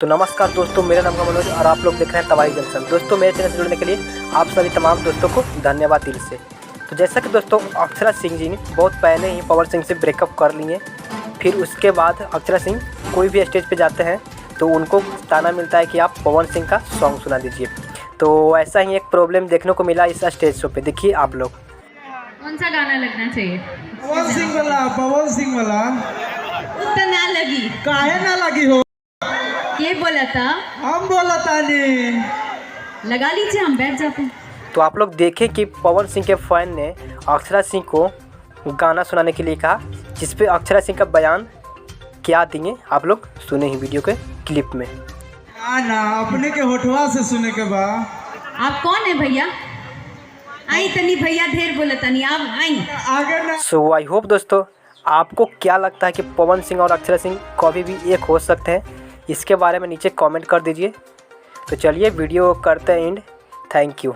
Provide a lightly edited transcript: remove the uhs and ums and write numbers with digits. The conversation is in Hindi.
तो नमस्कार दोस्तों, मेरा नाम है मनोज और आप लोग देख रहे हैं तबाही जंक्शन। दोस्तों, मेरे चैनल से जुड़ने के लिए आप सभी तमाम दोस्तों को धन्यवाद दिल से। तो जैसा कि दोस्तों अक्षरा सिंह जी ने बहुत पहले ही पवन सिंह से ब्रेकअप कर लिए, फिर उसके बाद अक्षरा सिंह कोई भी स्टेज पे जाते हैं तो उनको ताना मिलता है कि आप पवन सिंह का सॉन्ग सुना दीजिए। तो ऐसा ही एक प्रॉब्लम देखने को मिला इस स्टेज शो पे। देखिए आप लोग। कौन सा गाना लगना चाहिए? पवन सिंह वाला तो ना लगी, काहे ना लगी हो? ये बोला था, हम बोला था नहीं। लगा लीजिए, हम बैठ जाते हैं। तो आप लोग देखें कि पवन सिंह के फैन ने अक्षरा सिंह को गाना सुनाने के लिए कहा, जिस पे अक्षरा सिंह का बयान क्या देंगे आप लोग सुने ही वीडियो के क्लिप में। ना अपने के होठवा से सुने के बा। आप कौन है भैया? आई तनी भैया ढेर बोला तनी, आप आई आगे ना। सो आई होप दोस्तों आपको क्या लगता है कि पवन सिंह और अक्षरा सिंह कभी भी एक हो सकते हैं, इसके बारे में नीचे कमेंट कर दीजिए। तो चलिए वीडियो करते हैं एंड। Thank you.